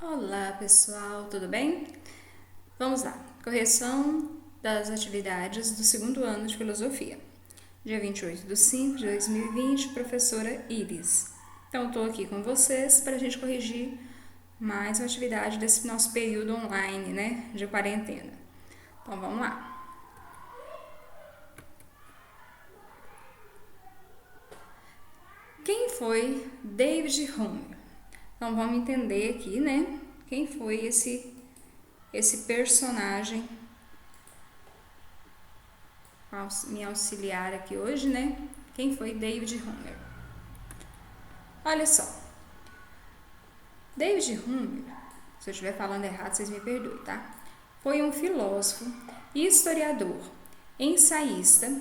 Olá pessoal, tudo bem? Vamos lá, correção das atividades do segundo ano de Filosofia. Dia 28/5/2020, professora Iris. Então, estou aqui com vocês para a gente corrigir mais uma atividade desse nosso período online, né, de quarentena. Então, vamos lá. Quem foi David Hume? Então, vamos entender aqui, né, quem foi esse personagem me auxiliar aqui hoje, né? Quem foi David Hume? Olha só. David Hume, se eu estiver falando errado, vocês me perdoem, tá? Foi um filósofo, historiador, ensaísta,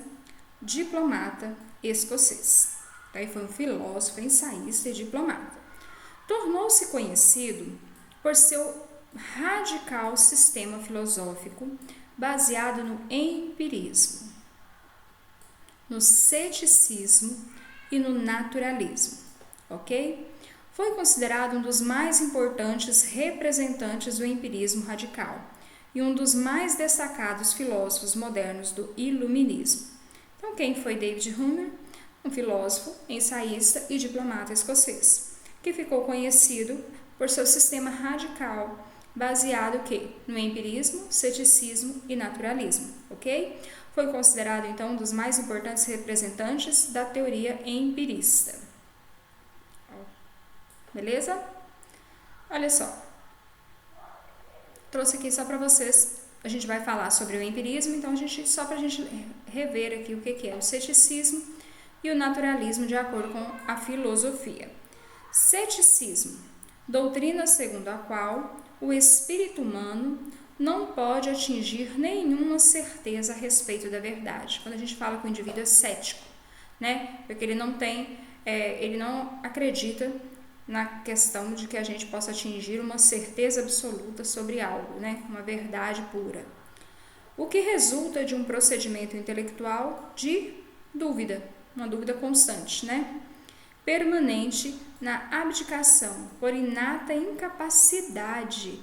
diplomata escocês. Então, ele foi um filósofo, ensaísta e diplomata. Tornou-se conhecido por seu radical sistema filosófico baseado no empirismo, no ceticismo e no naturalismo, ok? Foi considerado um dos mais importantes representantes do empirismo radical e um dos mais destacados filósofos modernos do iluminismo. Então, quem foi David Hume? Um filósofo, ensaísta e diplomata escocês, que ficou conhecido por seu sistema radical baseado no empirismo, ceticismo e naturalismo, ok? Foi considerado, então, um dos mais importantes representantes da teoria empirista. Beleza? Olha só. Trouxe aqui só para vocês, a gente vai falar sobre o empirismo, então só para a gente rever aqui o que é o ceticismo e o naturalismo de acordo com a filosofia. Ceticismo, doutrina segundo a qual o espírito humano não pode atingir nenhuma certeza a respeito da verdade. Quando a gente fala que o indivíduo é cético, né? Porque ele não acredita na questão de que a gente possa atingir uma certeza absoluta sobre algo, né? Uma verdade pura. O que resulta de um procedimento intelectual de dúvida, uma dúvida constante, né? Permanente na abdicação por inata incapacidade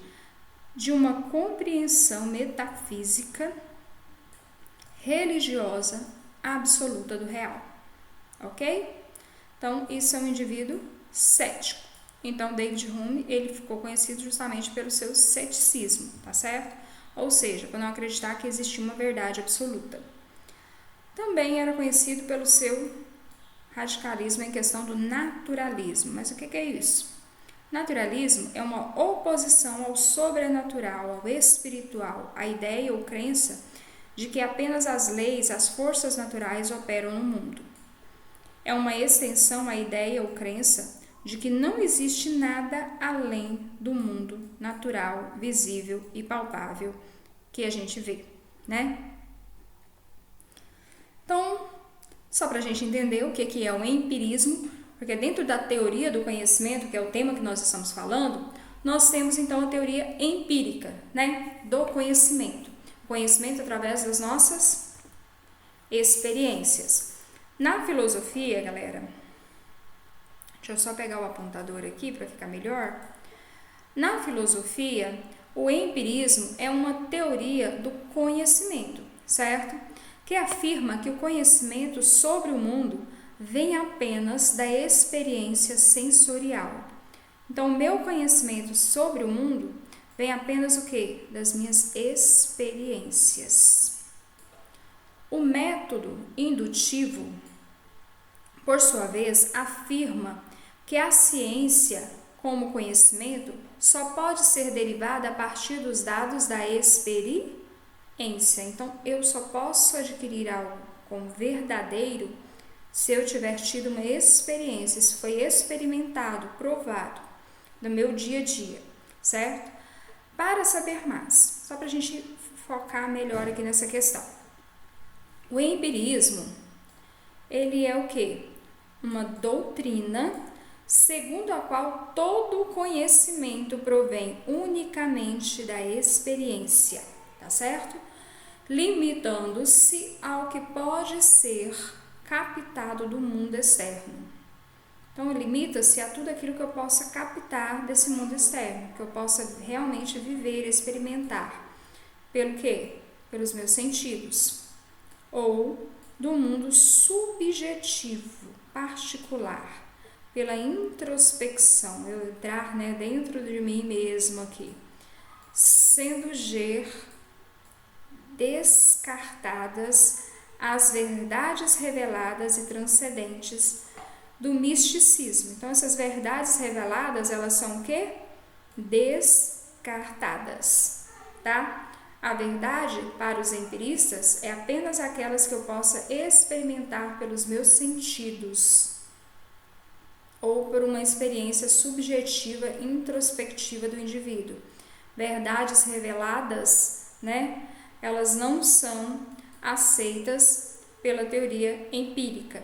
de uma compreensão metafísica religiosa absoluta do real, ok? Então, isso é um indivíduo cético. Então, David Hume, ele ficou conhecido justamente pelo seu ceticismo, tá certo? Ou seja, por não acreditar que existia uma verdade absoluta. Também era conhecido pelo seu radicalismo em questão do naturalismo. Mas o que é isso? Naturalismo é uma oposição ao sobrenatural, ao espiritual, à ideia ou crença de que apenas as leis, as forças naturais operam no mundo. É uma extensão à ideia ou crença de que não existe nada além do mundo natural, visível e palpável que a gente vê, né? Então, só para a gente entender o que é o empirismo, porque dentro da teoria do conhecimento, que é o tema que nós estamos falando, nós temos então a teoria empírica, né, do conhecimento. Conhecimento através das nossas experiências. Na filosofia, galera, deixa eu só pegar o apontador aqui para ficar melhor. Na filosofia, o empirismo é uma teoria do conhecimento, certo? Que afirma que o conhecimento sobre o mundo vem apenas da experiência sensorial. Então, o meu conhecimento sobre o mundo vem apenas o quê? Das minhas experiências. O método indutivo, por sua vez, afirma que a ciência, como conhecimento, só pode ser derivada a partir dos dados da experiência. Então, eu só posso adquirir algo como verdadeiro se eu tiver tido uma experiência, se foi experimentado, provado no meu dia a dia, certo? Para saber mais, só para a gente focar melhor aqui nessa questão. O empirismo, ele é o quê? Uma doutrina segundo a qual todo conhecimento provém unicamente da experiência, tá certo? Limitando-se ao que pode ser captado do mundo externo. Então, limita-se a tudo aquilo que eu possa captar desse mundo externo, que eu possa realmente viver, experimentar. Pelo quê? Pelos meus sentidos. Ou do mundo subjetivo, particular, pela introspecção, eu entrar, né, dentro de mim mesmo aqui, sendo descartadas as verdades reveladas e transcendentes do misticismo. Então, essas verdades reveladas, elas são o quê? Descartadas, tá? A verdade, para os empiristas, é apenas aquelas que eu possa experimentar pelos meus sentidos ou por uma experiência subjetiva, introspectiva do indivíduo. Verdades reveladas, né? Elas não são aceitas pela teoria empírica,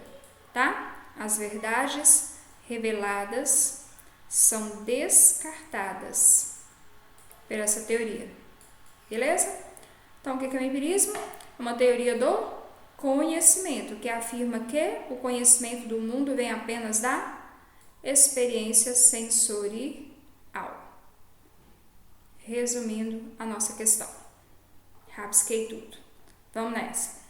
tá? As verdades reveladas são descartadas por essa teoria. Beleza? Então, o que é o empirismo? Uma teoria do conhecimento, que afirma que o conhecimento do mundo vem apenas da experiência sensorial. Resumindo a nossa questão. Rabisquei tudo. Vamos nessa.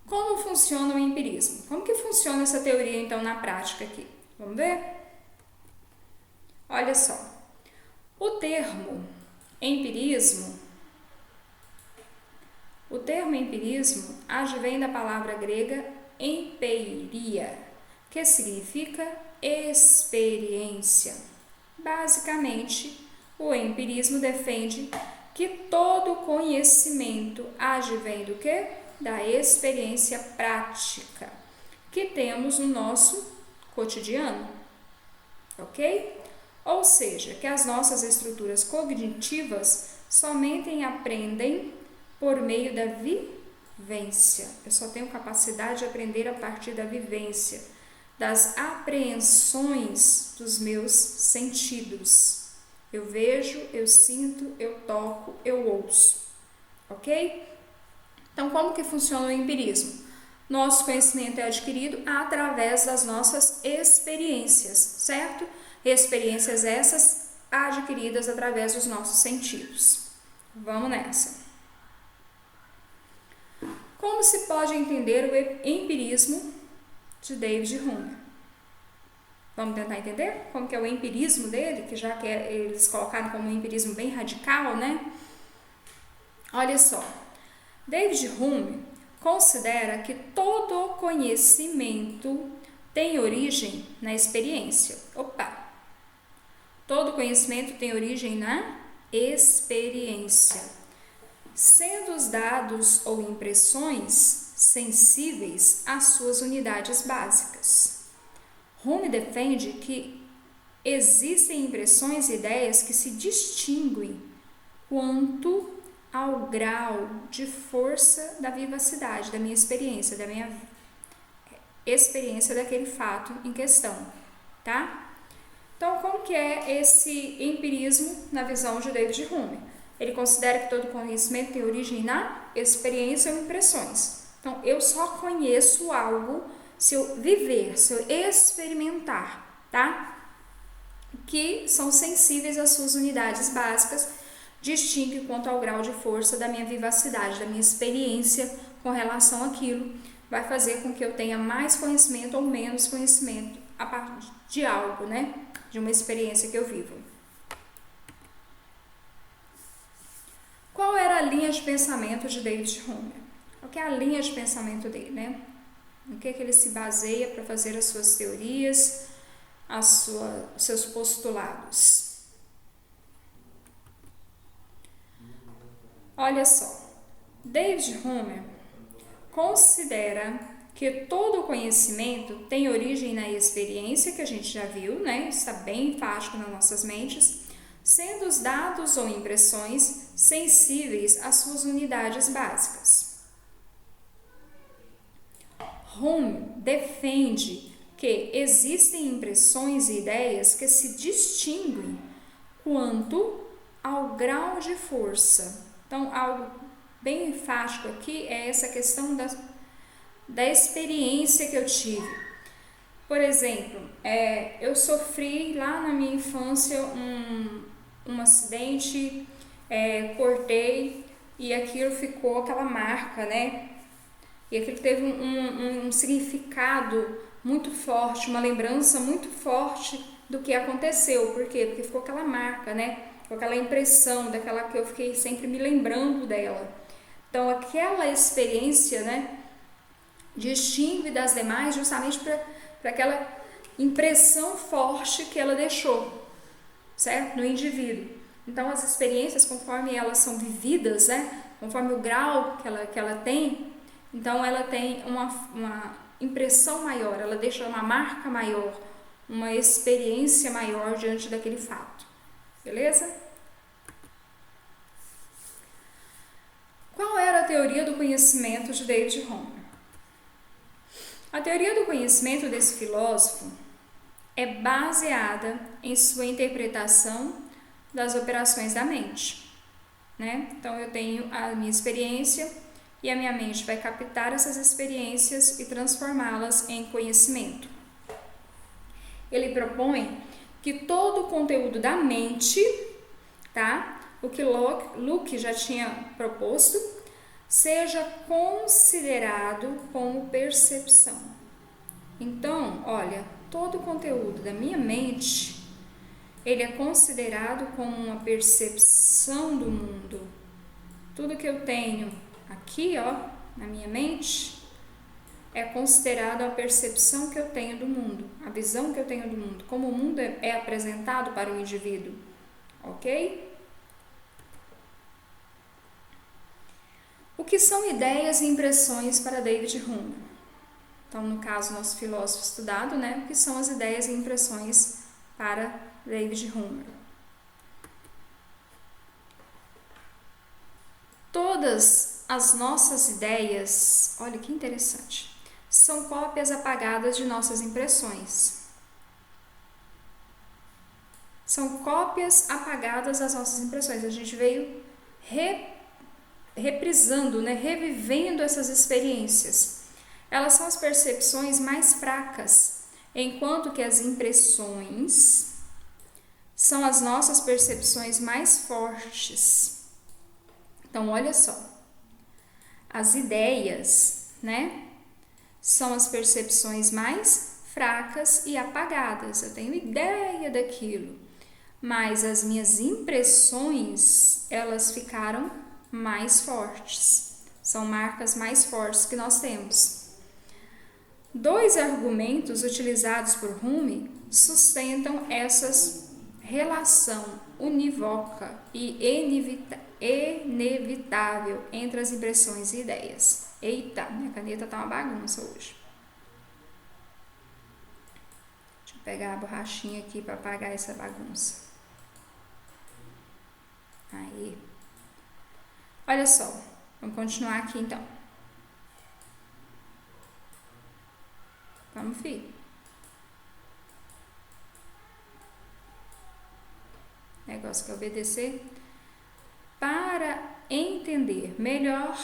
Como funciona o empirismo? Como que funciona essa teoria, então, na prática aqui? Vamos ver? Olha só. O termo empirismo advém da palavra grega empiria, que significa experiência. Basicamente, o empirismo defende que todo conhecimento advém do quê? Da experiência prática que temos no nosso cotidiano, ok? Ou seja, que as nossas estruturas cognitivas somente aprendem por meio da vivência. Eu só tenho capacidade de aprender a partir da vivência, das apreensões dos meus sentidos. Eu vejo, eu sinto, eu toco, eu ouço, ok? Então, como que funciona o empirismo? Nosso conhecimento é adquirido através das nossas experiências, certo? Experiências essas adquiridas através dos nossos sentidos. Vamos nessa. Como se pode entender o empirismo de David Hume? Vamos tentar entender como que é o empirismo dele, que já que eles colocaram como um empirismo bem radical, né? Olha só, David Hume considera que todo conhecimento tem origem na experiência. Todo conhecimento tem origem na experiência, sendo os dados ou impressões sensíveis às suas unidades básicas. Hume defende que existem impressões e ideias que se distinguem quanto ao grau de força da vivacidade da minha experiência, daquele fato em questão, tá? Então, como que é esse empirismo na visão de David Hume? Ele considera que todo conhecimento tem origem na experiência ou impressões. Então, eu só conheço algo se eu viver, se eu experimentar, tá? Que são sensíveis às suas unidades básicas, distingue quanto ao grau de força da minha vivacidade, da minha experiência com relação àquilo, vai fazer com que eu tenha mais conhecimento ou menos conhecimento a partir de algo, né? De uma experiência que eu vivo. Qual era a linha de pensamento de David Hume? O que é a linha de pensamento dele, né? No que ele se baseia para fazer as suas teorias, os seus postulados? Olha só, David Hume considera que todo conhecimento tem origem na experiência, que a gente já viu, né? Está bem enfático nas nossas mentes, sendo os dados ou impressões sensíveis às suas unidades básicas. Hume defende que existem impressões e ideias que se distinguem quanto ao grau de força. Então, algo bem enfático aqui é essa questão da experiência que eu tive. Por exemplo, eu sofri lá na minha infância um acidente, cortei e aquilo ficou aquela marca, né? E aquilo teve um significado muito forte, uma lembrança muito forte do que aconteceu. Por quê? Porque ficou aquela marca, né? Ficou aquela impressão daquela que eu fiquei sempre me lembrando dela. Então, aquela experiência, né, distingue das demais justamente para aquela impressão forte que ela deixou, certo? No indivíduo. Então, as experiências, conforme elas são vividas, né, conforme o grau que ela tem, então ela tem uma impressão maior, ela deixa uma marca maior, uma experiência maior diante daquele fato. Beleza? Qual era a teoria do conhecimento de David Homer? A teoria do conhecimento desse filósofo é baseada em sua interpretação das operações da mente, né? Então, eu tenho a minha experiência e a minha mente vai captar essas experiências e transformá-las em conhecimento. Ele propõe que todo o conteúdo da mente, tá? O que Locke já tinha proposto, seja considerado como percepção. Então, olha, todo o conteúdo da minha mente, ele é considerado como uma percepção do mundo. Tudo que eu tenho aqui, ó, na minha mente, é considerado a percepção que eu tenho do mundo, a visão que eu tenho do mundo, como o mundo é apresentado para o indivíduo, ok? O que são ideias e impressões para David Hume? Então, no caso, nosso filósofo estudado, né? O que são as ideias e impressões para David Hume? Todas as nossas ideias, olha que interessante, são cópias apagadas de nossas impressões. São cópias apagadas das nossas impressões. A gente veio reprisando, né, revivendo essas experiências. Elas são as percepções mais fracas, enquanto que as impressões são as nossas percepções mais fortes. Então, olha só, as ideias, né, são as percepções mais fracas e apagadas. Eu tenho ideia daquilo, mas as minhas impressões, elas ficaram mais fortes. São marcas mais fortes que nós temos. Dois argumentos utilizados por Hume sustentam essa relação unívoca e inevitável entre as impressões e ideias. Eita, minha caneta tá uma bagunça hoje. Deixa eu pegar a borrachinha aqui para apagar essa bagunça. Aí. Olha só, vamos continuar aqui então. Vamos, filho. Negócio que é obedecer. Para entender melhor,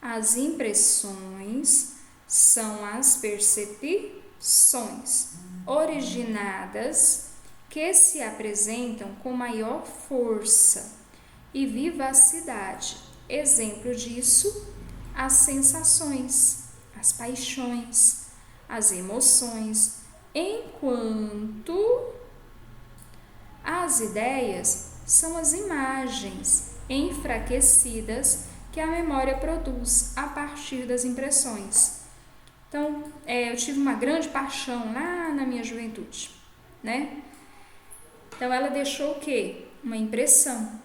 as impressões são as percepções originadas que se apresentam com maior força e vivacidade. Exemplo disso, as sensações, as paixões, as emoções, enquanto as ideias são as imagens enfraquecidas que a memória produz a partir das impressões. Então, eu tive uma grande paixão lá na minha juventude, né? Então, ela deixou o quê? Uma impressão.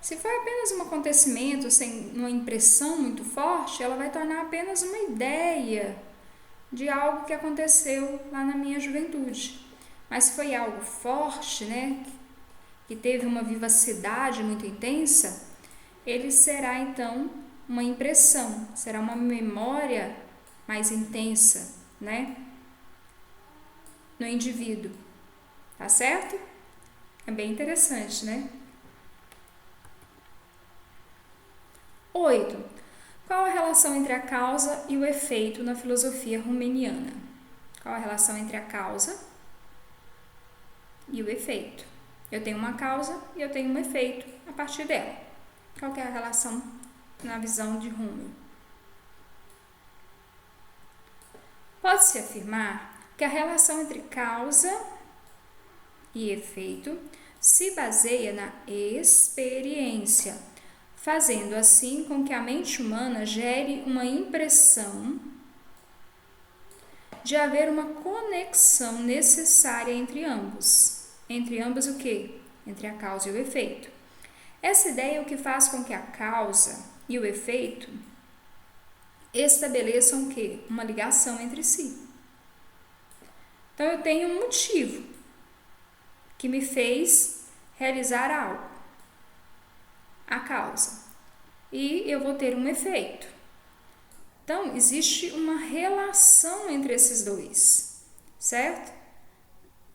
Se for apenas um acontecimento sem uma impressão muito forte, ela vai tornar apenas uma ideia de algo que aconteceu lá na minha juventude. Mas se foi algo forte, né, que teve uma vivacidade muito intensa, ele será então uma impressão, será uma memória mais intensa, né, no indivíduo. Tá certo? É bem interessante, né? 8. Qual a relação entre a causa e o efeito na filosofia rumeniana? Qual a relação entre a causa e o efeito? Eu tenho uma causa e eu tenho um efeito a partir dela. Qual que é a relação na visão de Rúmel? Pode-se afirmar que a relação entre causa e efeito se baseia na experiência, fazendo assim com que a mente humana gere uma impressão de haver uma conexão necessária entre ambos. Entre ambos o quê? Entre a causa e o efeito. Essa ideia é o que faz com que a causa e o efeito estabeleçam o quê? Uma ligação entre si. Então, eu tenho um motivo que me fez realizar algo, a causa, e eu vou ter um efeito. Então, existe uma relação entre esses dois, certo?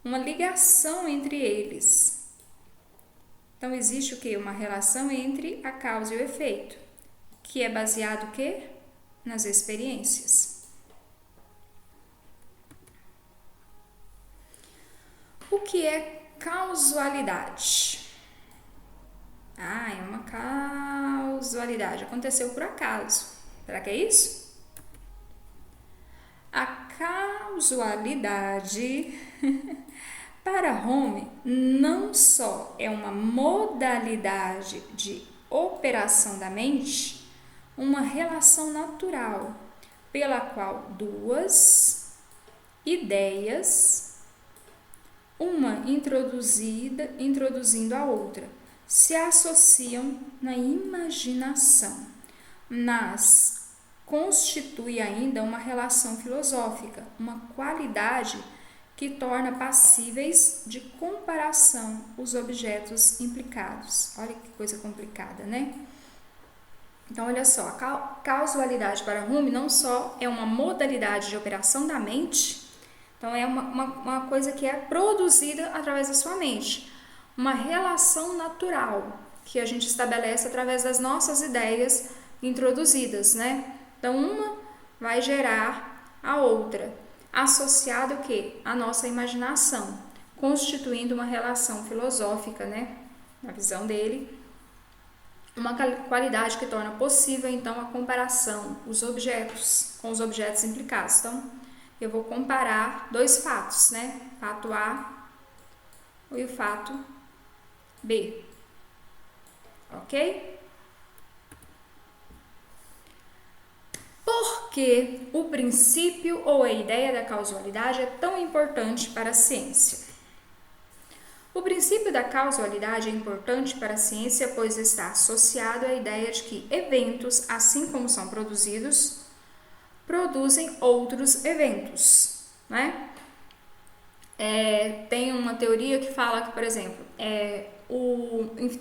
Uma ligação entre eles. Então, existe o quê? Uma relação entre a causa e o efeito, que é baseado o quê? Nas experiências. O que é causalidade? É uma causalidade. Aconteceu por acaso. Será que é isso? A causalidade, para Home, não só é uma modalidade de operação da mente, uma relação natural pela qual duas ideias, uma introduzindo a outra, se associam na imaginação, mas constitui ainda uma relação filosófica, uma qualidade que torna passíveis de comparação os objetos implicados. Olha que coisa complicada, né? Então, olha só, a causalidade para Rumi não só é uma modalidade de operação da mente, então é uma coisa que é produzida através da sua mente, uma relação natural que a gente estabelece através das nossas ideias introduzidas, né? Então, uma vai gerar a outra, associado o quê? A nossa imaginação, constituindo uma relação filosófica, né? Na visão dele, uma qualidade que torna possível, então, a comparação, os objetos, com os objetos implicados. Então, eu vou comparar dois fatos, né? Fato A e o fato B. Ok? Por que o princípio ou a ideia da causalidade é tão importante para a ciência? O princípio da causalidade é importante para a ciência, pois está associado à ideia de que eventos, assim como são produzidos, produzem outros eventos, né? Tem uma teoria que fala que, por exemplo,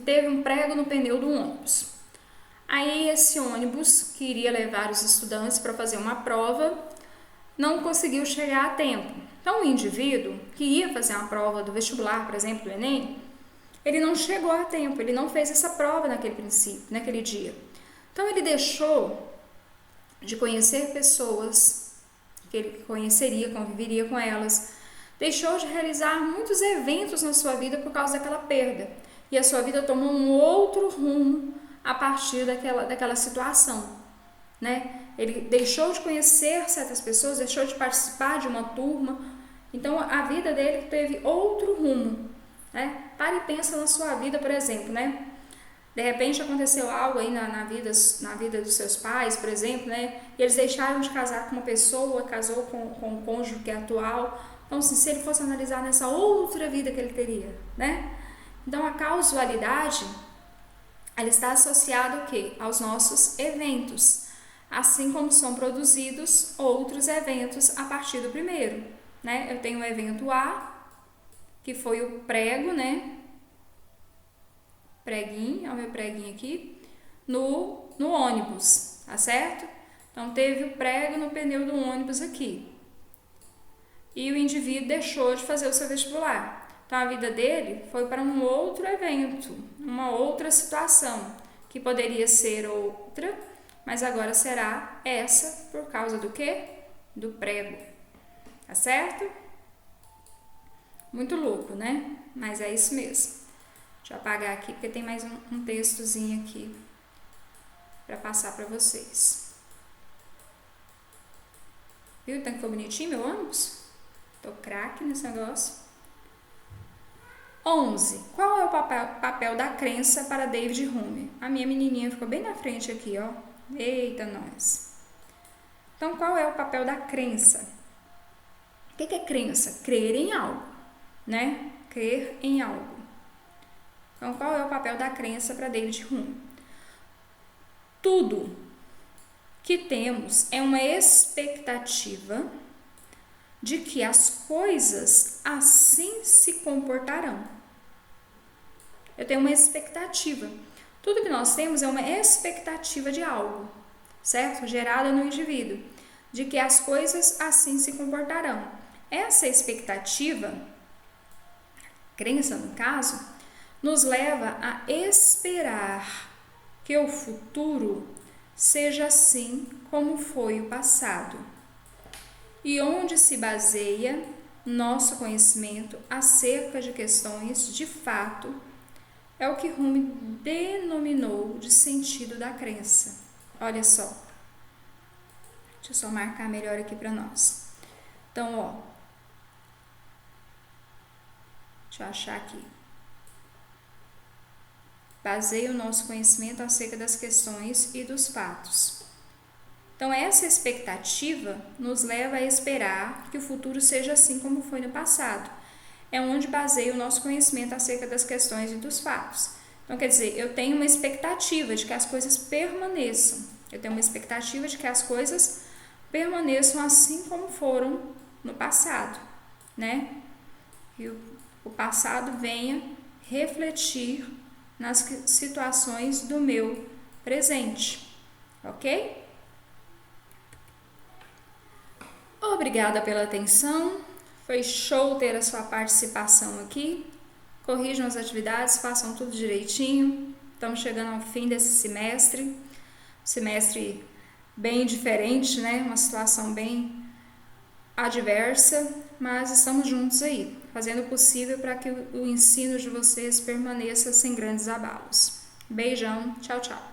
teve um prego no pneu do ônibus. Aí esse ônibus, que iria levar os estudantes para fazer uma prova, não conseguiu chegar a tempo. Então, o indivíduo que ia fazer uma prova do vestibular, por exemplo, do Enem, ele não chegou a tempo, ele não fez essa prova naquele dia. Então, ele deixou de conhecer pessoas que ele conheceria, conviveria com elas, deixou de realizar muitos eventos na sua vida por causa daquela perda. E a sua vida tomou um outro rumo a partir daquela situação, né? Ele deixou de conhecer certas pessoas, deixou de participar de uma turma. Então, a vida dele teve outro rumo, né? Para e pensa na sua vida, por exemplo, né? De repente aconteceu algo aí na vida dos seus pais, por exemplo, né? E eles deixaram de casar com uma pessoa, casou com um cônjuge que é atual. Então, assim, se ele fosse analisar nessa outra vida que ele teria, né? Então, a causalidade, ela está associada ao quê? Aos nossos eventos, assim como são produzidos outros eventos a partir do primeiro, né? Eu tenho o evento A, que foi o prego, né? Preguinho, olha o meu preguinho aqui, no ônibus, tá certo? Então, teve o prego no pneu do ônibus aqui. E o indivíduo deixou de fazer o seu vestibular. Então, a vida dele foi para um outro evento, uma outra situação, que poderia ser outra, mas agora será essa por causa do quê? Do prego. Tá certo? Muito louco, né? Mas é isso mesmo. Deixa eu apagar aqui, porque tem mais um textozinho aqui para passar para vocês. Viu? Tanto que ficou bonitinho meu ônibus? Tô craque nesse negócio. 11. Qual é o papel da crença para David Hume? A minha menininha ficou bem na frente aqui, ó. Eita, nós. Então, qual é o papel da crença? O que é crença? Crer em algo, né? Crer em algo. Então, qual é o papel da crença para David Hume? Tudo que temos é uma expectativa de que as coisas assim se comportarão. Eu tenho uma expectativa. Tudo que nós temos é uma expectativa de algo, certo? Gerada no indivíduo, de que as coisas assim se comportarão. Essa expectativa, crença no caso, nos leva a esperar que o futuro seja assim como foi o passado. E onde se baseia nosso conhecimento acerca de questões de fato é o que Hume denominou de sentido da crença. Olha só. Deixa eu só marcar melhor aqui para nós. Então, ó. Deixa eu achar aqui. Baseia o nosso conhecimento acerca das questões e dos fatos. Então, essa expectativa nos leva a esperar que o futuro seja assim como foi no passado. É onde baseia o nosso conhecimento acerca das questões e dos fatos. Então, quer dizer, eu tenho uma expectativa de que as coisas permaneçam. Eu tenho uma expectativa de que as coisas permaneçam assim como foram no passado, né? E o passado venha refletir nas situações do meu presente, ok? Obrigada pela atenção, foi show ter a sua participação aqui. Corrijam as atividades, façam tudo direitinho. Estamos chegando ao fim desse semestre bem diferente, né? Uma situação bem adversa, mas estamos juntos aí, fazendo o possível para que o ensino de vocês permaneça sem grandes abalos. Beijão, tchau, tchau.